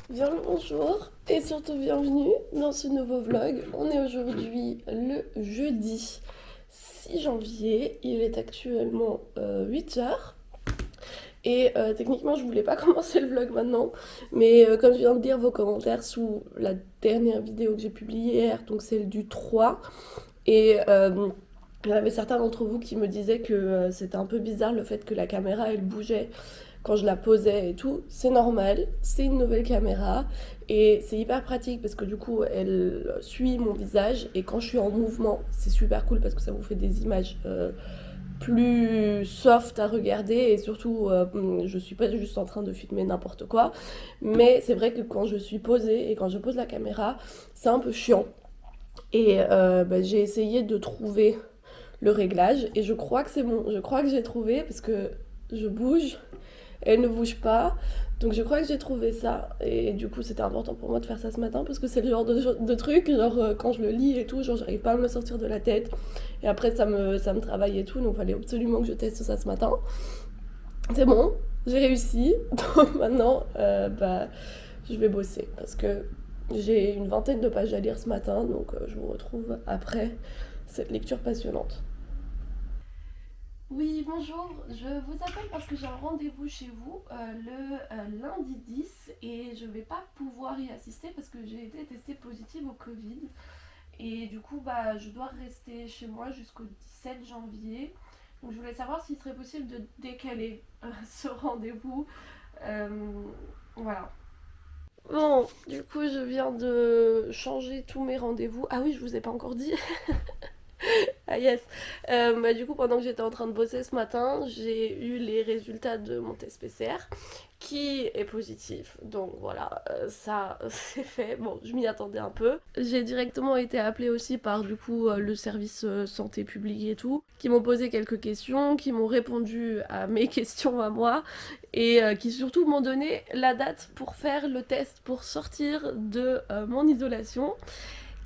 Bien le bonjour et surtout bienvenue dans ce nouveau vlog. On est aujourd'hui le jeudi 6 janvier, il est actuellement 8 heures et techniquement je voulais pas commencer le vlog maintenant, mais comme je viens de lire vos commentaires sous la dernière vidéo que j'ai publiée hier, donc celle du 3, et il y en avait certains d'entre vous qui me disaient que c'était un peu bizarre le fait que la caméra elle bougeait quand je la posais et tout, c'est normal, c'est une nouvelle caméra et c'est hyper pratique parce que du coup elle suit mon visage et quand je suis en mouvement c'est super cool parce que ça vous fait des images plus soft à regarder et surtout je suis pas juste en train de filmer n'importe quoi, mais c'est vrai que quand je suis posée et quand je pose la caméra c'est un peu chiant et j'ai essayé de trouver le réglage et je crois que c'est bon, je crois que j'ai trouvé parce que je bouge, elle ne bouge pas. Donc je crois que j'ai trouvé ça. Et du coup, c'était important pour moi de faire ça ce matin parce que c'est le genre de truc, genre quand je le lis et tout, genre j'arrive pas à me le sortir de la tête. Et après, ça me travaille et tout. Donc il fallait absolument que je teste ça ce matin. C'est bon, j'ai réussi. Donc maintenant, je vais bosser parce que j'ai une vingtaine de pages à lire ce matin. Donc je vous retrouve après cette lecture passionnante. Oui, bonjour, je vous appelle parce que j'ai un rendez-vous chez vous le lundi 10 et je vais pas pouvoir y assister parce que j'ai été testée positive au Covid et du coup je dois rester chez moi jusqu'au 17 janvier. Donc je voulais savoir s'il serait possible de décaler ce rendez-vous. Euh, voilà. Bon, du coup je viens de changer tous mes rendez-vous. Ah oui, je vous ai pas encore dit. Ah yes. Du coup, pendant que j'étais en train de bosser ce matin, j'ai eu les résultats de mon test PCR qui est positif. Donc voilà, ça c'est fait. Bon, je m'y attendais un peu. J'ai directement été appelée aussi par du coup le service santé publique et tout, qui m'ont posé quelques questions, qui m'ont répondu à mes questions à moi et qui surtout m'ont donné la date pour faire le test pour sortir de mon isolation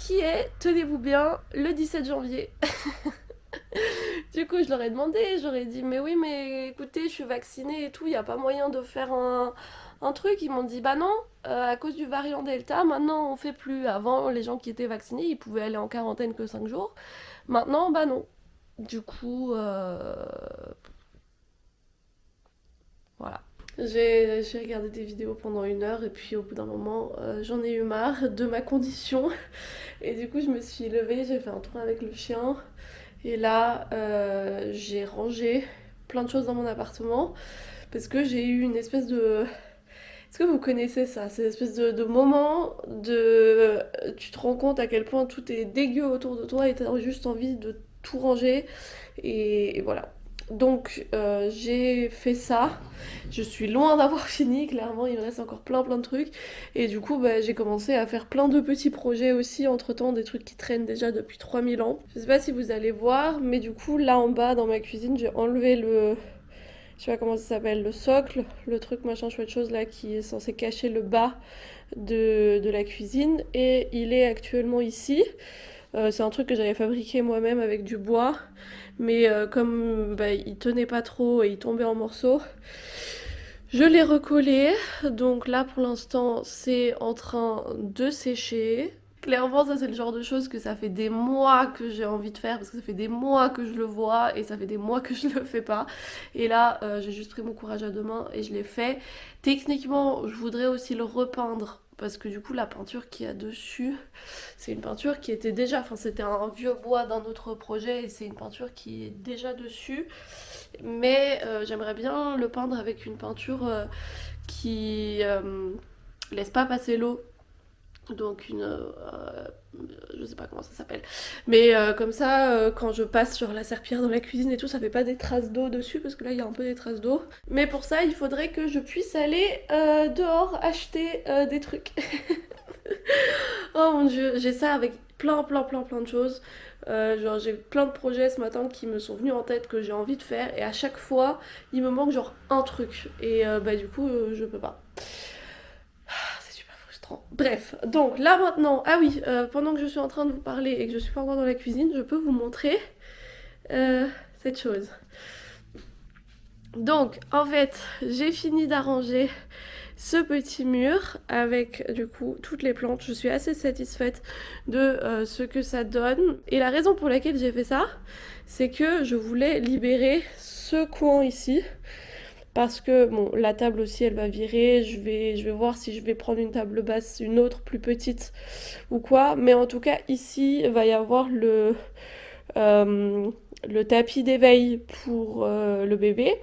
qui est, tenez-vous bien, le 17 janvier. Du coup, je leur ai demandé, j'aurais dit, mais oui, mais écoutez, je suis vaccinée et tout, il n'y a pas moyen de faire un truc. Ils m'ont dit, bah non, à cause du variant Delta, maintenant on fait plus. Avant, les gens qui étaient vaccinés, ils pouvaient aller en quarantaine que 5 jours. Maintenant, bah non. Du coup, voilà. J'ai regardé des vidéos pendant 1 heure et puis au bout d'un moment, j'en ai eu marre de ma condition. Et du coup, je me suis levée, j'ai fait un tour avec le chien. Et là, j'ai rangé plein de choses dans mon appartement parce que j'ai eu une espèce de... Est-ce que vous connaissez ça? C'est une espèce de moment de... Tu te rends compte à quel point tout est dégueu autour de toi et t'as juste envie de tout ranger. Et voilà. Donc j'ai fait ça. Je suis loin d'avoir fini, clairement, il me reste encore plein de trucs. Et du coup, j'ai commencé à faire plein de petits projets aussi, entre-temps, des trucs qui traînent déjà depuis 3000 ans. Je sais pas si vous allez voir, mais du coup, là en bas, dans ma cuisine, j'ai enlevé le... Je sais pas comment ça s'appelle, le socle, le truc machin chouette chose là qui est censé cacher le bas de la cuisine. Et il est actuellement ici. C'est un truc que j'avais fabriqué moi-même avec du bois. Mais comme il tenait pas trop et il tombait en morceaux, je l'ai recollé. Donc là pour l'instant c'est en train de sécher. Clairement ça c'est le genre de choses que ça fait des mois que j'ai envie de faire parce que ça fait des mois que je le vois et ça fait des mois que je le fais pas. Et là j'ai juste pris mon courage à deux mains et je l'ai fait. Techniquement je voudrais aussi le repeindre parce que du coup la peinture qu'il y a dessus c'est une peinture qui était déjà, enfin c'était un vieux bois d'un autre projet et c'est une peinture qui est déjà dessus. Mais j'aimerais bien le peindre avec une peinture qui laisse pas passer l'eau. Donc je sais pas comment ça s'appelle. Mais comme ça, quand je passe sur la serpillière dans la cuisine et tout, ça fait pas des traces d'eau dessus parce que là il y a un peu des traces d'eau. Mais pour ça, il faudrait que je puisse aller dehors acheter des trucs. Oh mon dieu, j'ai ça avec plein de choses. Genre j'ai plein de projets ce matin qui me sont venus en tête que j'ai envie de faire et à chaque fois il me manque genre un truc et du coup je peux pas. C'est super frustrant. Bref, donc là maintenant, ah oui, pendant que je suis en train de vous parler et que je suis pas encore dans la cuisine, je peux vous montrer euh, cette chose. Donc en fait j'ai fini d'arranger ce petit mur avec du coup toutes les plantes. Je suis assez satisfaite de ce que ça donne. Et la raison pour laquelle j'ai fait ça, c'est que je voulais libérer ce coin ici. Parce que bon, la table aussi elle va virer, je vais voir si je vais prendre une table basse, une autre plus petite ou quoi. Mais en tout cas ici il va y avoir le tapis d'éveil pour le bébé.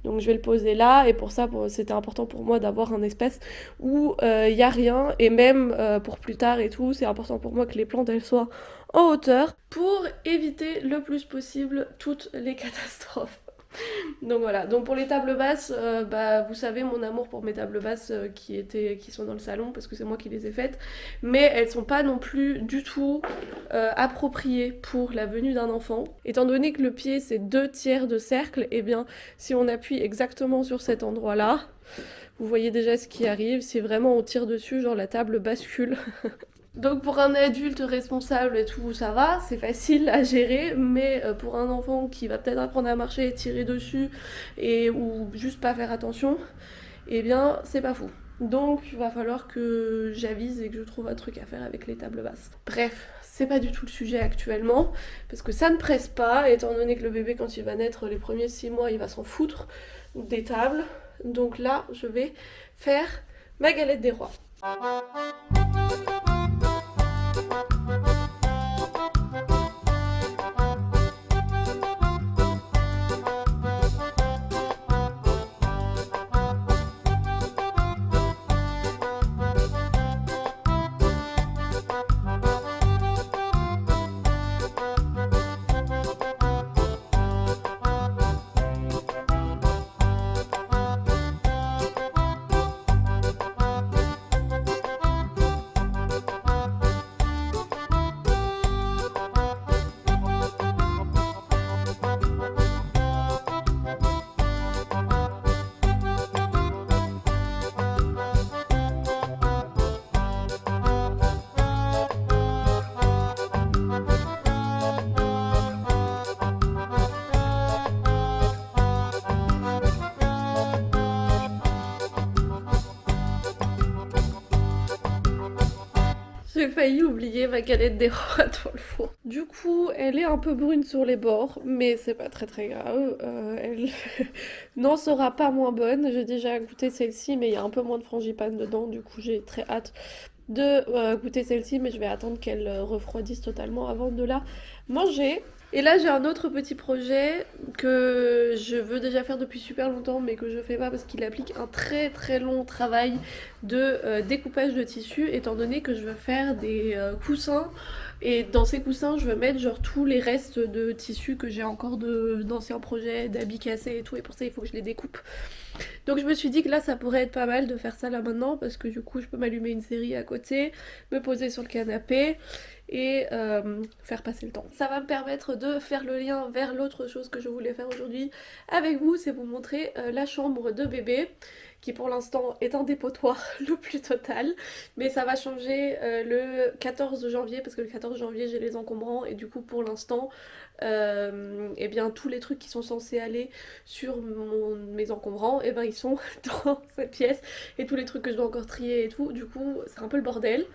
Donc je vais le poser là et pour ça c'était important pour moi d'avoir un espace où il n'y a rien et même pour plus tard et tout, c'est important pour moi que les plantes elles soient en hauteur pour éviter le plus possible toutes les catastrophes. Donc voilà, donc pour les tables basses, bah, vous savez mon amour pour mes tables basses qui sont dans le salon parce que c'est moi qui les ai faites, mais elles sont pas non plus du tout appropriées pour la venue d'un enfant. Étant donné que le pied c'est 2/3 de cercle, et bien si on appuie exactement sur cet endroit-là, vous voyez déjà ce qui arrive, si vraiment on tire dessus, genre la table bascule. Donc pour un adulte responsable et tout, ça va, c'est facile à gérer, mais pour un enfant qui va peut-être apprendre à marcher, tirer dessus, ou juste pas faire attention, eh bien c'est pas fou. Donc il va falloir que j'avise et que je trouve un truc à faire avec les tables basses. Bref, c'est pas du tout le sujet actuellement, parce que ça ne presse pas, étant donné que le bébé quand il va naître les premiers 6 mois, il va s'en foutre des tables. Donc là, je vais faire ma galette des rois. J'ai failli oublier ma galette des rois dans le four. Du coup, elle est un peu brune sur les bords, mais c'est pas très très grave. Elle n'en sera pas moins bonne. J'ai déjà goûté celle-ci, mais il y a un peu moins de frangipane dedans. Du coup, j'ai très hâte de goûter celle-ci, mais je vais attendre qu'elle refroidisse totalement avant de la manger. Et là j'ai un autre petit projet que je veux déjà faire depuis super longtemps mais que je fais pas parce qu'il applique un très très long travail de découpage de tissu étant donné que je veux faire des coussins et dans ces coussins je veux mettre genre tous les restes de tissu que j'ai encore d'anciens projets, d'habits cassés et tout et pour ça il faut que je les découpe. Donc je me suis dit que là ça pourrait être pas mal de faire ça là maintenant parce que du coup je peux m'allumer une série à côté, me poser sur le canapé et faire passer le temps. Ça va me permettre de faire le lien vers l'autre chose que je voulais faire aujourd'hui avec vous, c'est vous montrer la chambre de bébé qui pour l'instant est un dépotoir le plus total, mais ça va changer le 14 janvier parce que le 14 janvier j'ai les encombrants et du coup pour l'instant et bien tous les trucs qui sont censés aller sur mes encombrants et ben ils sont dans cette pièce et tous les trucs que je dois encore trier et tout, du coup c'est un peu le bordel.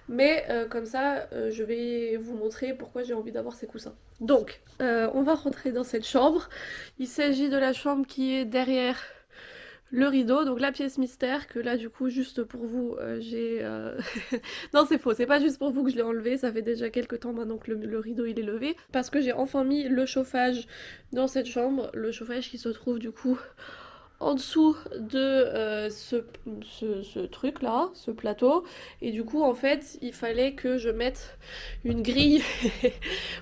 Mais comme ça, je vais vous montrer pourquoi j'ai envie d'avoir ces coussins. Donc, on va rentrer dans cette chambre. Il s'agit de la chambre qui est derrière le rideau, donc la pièce mystère, que là du coup juste pour vous j'ai... non c'est faux, c'est pas juste pour vous que je l'ai enlevé, ça fait déjà quelques temps maintenant que le rideau il est levé, parce que j'ai enfin mis le chauffage dans cette chambre, le chauffage qui se trouve du coup en dessous de ce truc là, ce plateau, et du coup en fait il fallait que je mette une grille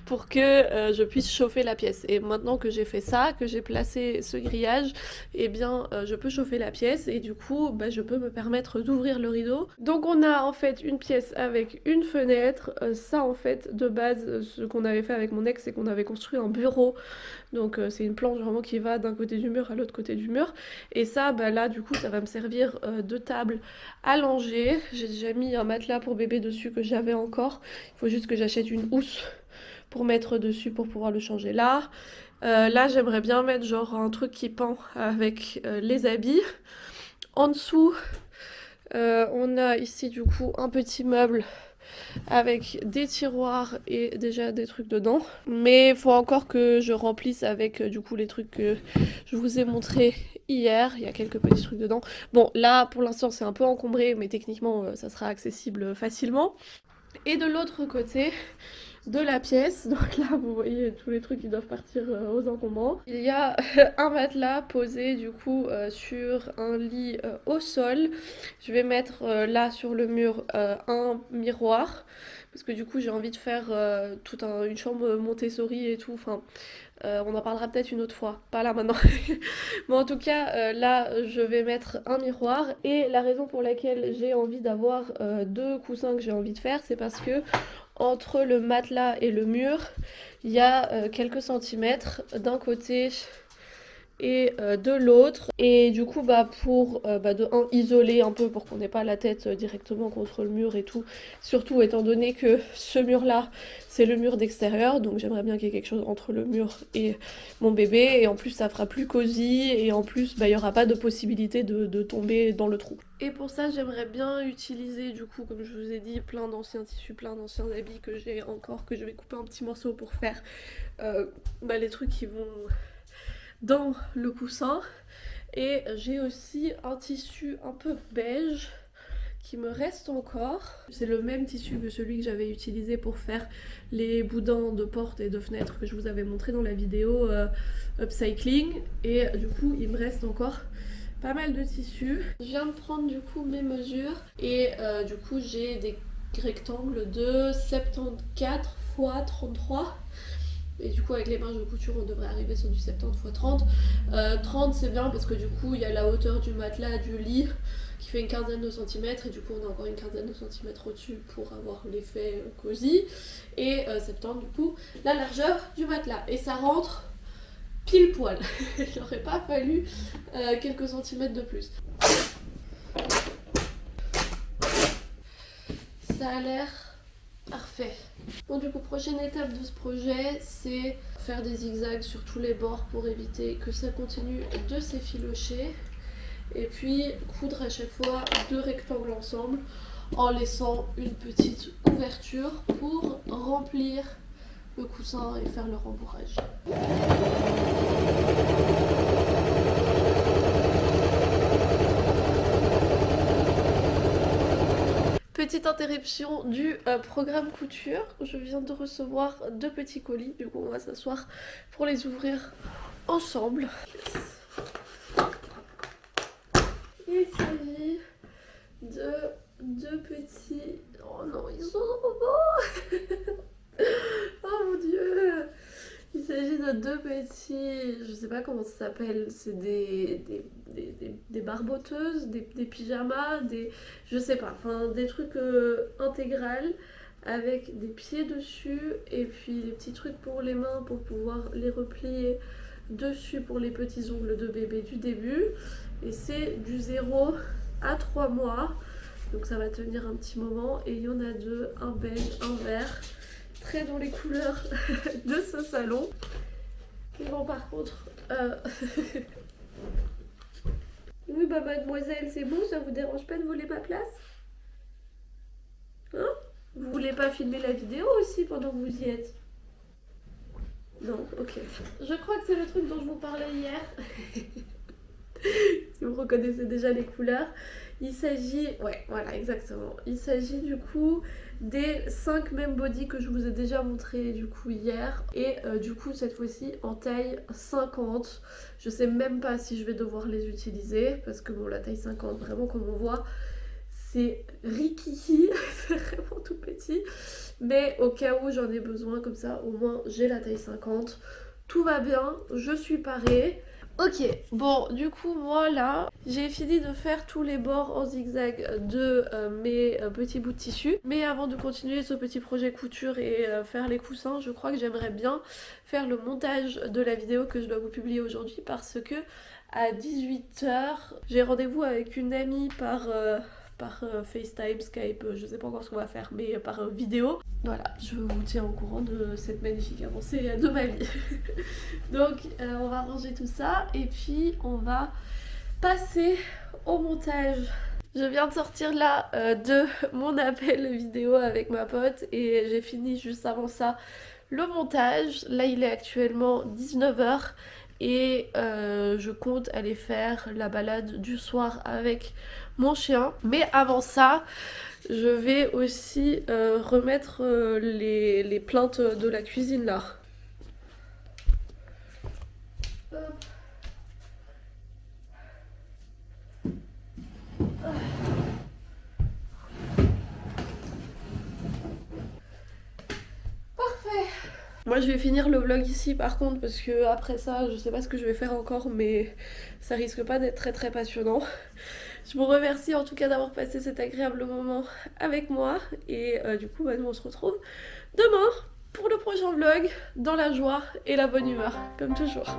pour que je puisse chauffer la pièce, et maintenant que j'ai fait ça, que j'ai placé ce grillage, et bien je peux chauffer la pièce et du coup bah, je peux me permettre d'ouvrir le rideau. Donc on a en fait une pièce avec une fenêtre, ça en fait de base ce qu'on avait fait avec mon ex c'est qu'on avait construit un bureau, donc c'est une planche vraiment qui va d'un côté du mur à l'autre côté du mur. Et ça, bah là, du coup, ça va me servir de table à langer. J'ai déjà mis un matelas pour bébé dessus que j'avais encore. Il faut juste que j'achète une housse pour mettre dessus pour pouvoir le changer là. Là, j'aimerais bien mettre genre un truc qui pend avec les habits. En dessous, On a ici du coup un petit meuble avec des tiroirs et déjà des trucs dedans. Mais il faut encore que je remplisse avec du coup les trucs que je vous ai montré hier. Il y a quelques petits trucs dedans. Bon, là pour l'instant c'est un peu encombré, mais techniquement ça sera accessible facilement. Et de l'autre côté de la pièce, donc là vous voyez tous les trucs qui doivent partir aux encombrants. Il y a un matelas posé du coup sur un lit au sol. Je vais mettre là sur le mur un miroir parce que du coup j'ai envie de faire toute une chambre Montessori et tout. Enfin, on en parlera peut-être une autre fois, pas là maintenant. Mais en tout cas, là, je vais mettre un miroir. Et la raison pour laquelle j'ai envie d'avoir deux coussins que j'ai envie de faire, c'est parce que entre le matelas et le mur, il y a quelques centimètres d'un côté et de l'autre. Et du coup, pour isoler un peu pour qu'on n'ait pas la tête directement contre le mur et tout. Surtout étant donné que ce mur-là, c'est le mur d'extérieur. Donc j'aimerais bien qu'il y ait quelque chose entre le mur et mon bébé. Et en plus, ça fera plus cosy. Et en plus, il n'y aura pas de possibilité de tomber dans le trou. Et pour ça, j'aimerais bien utiliser, du coup, comme je vous ai dit, plein d'anciens tissus, plein d'anciens habits que j'ai encore, que je vais couper en petits morceaux pour faire les trucs qui vont dans le coussin. Et j'ai aussi un tissu un peu beige qui me reste encore. C'est le même tissu que celui que j'avais utilisé pour faire les boudins de porte et de fenêtre que je vous avais montré dans la vidéo upcycling. Et du coup, il me reste encore pas mal de tissus. Je viens de prendre du coup mes mesures et du coup j'ai des rectangles de 74 x 33. Et du coup avec les marges de couture on devrait arriver sur du 70 x 30. 30 c'est bien parce que du coup il y a la hauteur du matelas, du lit qui fait une quinzaine de centimètres et du coup on a encore une quinzaine de centimètres au-dessus pour avoir l'effet cosy. Et 70 du coup la largeur du matelas. Et ça rentre pile poil. Il n'aurait pas fallu quelques centimètres de plus. Ça a l'air parfait. Bon du coup prochaine étape de ce projet c'est faire des zigzags sur tous les bords pour éviter que ça continue de s'effilocher. Et puis coudre à chaque fois deux rectangles ensemble en laissant une petite ouverture pour remplir le coussin et faire le rembourrage. Petite interruption du programme couture. Je viens de recevoir deux petits colis. Du coup, on va s'asseoir pour les ouvrir ensemble. Il s'agit de deux petits... Oh non, ils sont trop beaux. Oh mon dieu. Il s'agit de deux petits... Je sais pas comment ça s'appelle. C'est des barboteuses, des pyjamas, je sais pas. Enfin, des trucs intégrales avec des pieds dessus et puis des petits trucs pour les mains pour pouvoir les replier dessus pour les petits ongles de bébé du début. Et c'est du 0 à 3 mois. Donc ça va tenir un petit moment. Et il y en a deux, un beige, un vert. Très dans les couleurs de ce salon. Et bon par contre... Oui bah mademoiselle, c'est bon, ça vous dérange pas de voler ma place? Hein? Vous voulez pas filmer la vidéo aussi pendant que vous y êtes? Non, ok. Je crois que c'est le truc dont je vous parlais hier. Si vous reconnaissez déjà les couleurs. Il s'agit... Ouais, voilà, exactement. Il s'agit du coup des 5 mêmes body que je vous ai déjà montré du coup hier. Et du coup cette fois-ci en taille 50. Je sais même pas si je vais devoir les utiliser. Parce que bon, la taille 50, vraiment comme on voit, c'est rikiki. C'est vraiment tout petit. Mais au cas où j'en ai besoin, comme ça au moins j'ai la taille 50. Tout va bien, je suis parée. Ok, bon du coup moi là j'ai fini de faire tous les bords en zigzag de mes petits bouts de tissu. Mais avant de continuer ce petit projet couture et faire les coussins, je crois que j'aimerais bien faire le montage de la vidéo que je dois vous publier aujourd'hui. Parce que à 18 h j'ai rendez-vous avec une amie par FaceTime, Skype, je sais pas encore ce qu'on va faire, mais par vidéo. Voilà, je vous tiens au courant de cette magnifique avancée de ma vie. Donc on va ranger tout ça et puis on va passer au montage Je viens de sortir là de mon appel vidéo avec ma pote et j'ai fini juste avant ça le montage. Là il est actuellement 19 h et je compte aller faire la balade du soir avec mon chien. Mais avant ça, je vais aussi remettre les plaintes de la cuisine là. Hop. Moi je vais finir le vlog ici par contre parce que après ça je sais pas ce que je vais faire encore, mais ça risque pas d'être très passionnant. Je vous remercie en tout cas d'avoir passé cet agréable moment avec moi et du coup nous on se retrouve demain pour le prochain vlog dans la joie et la bonne humeur comme toujours.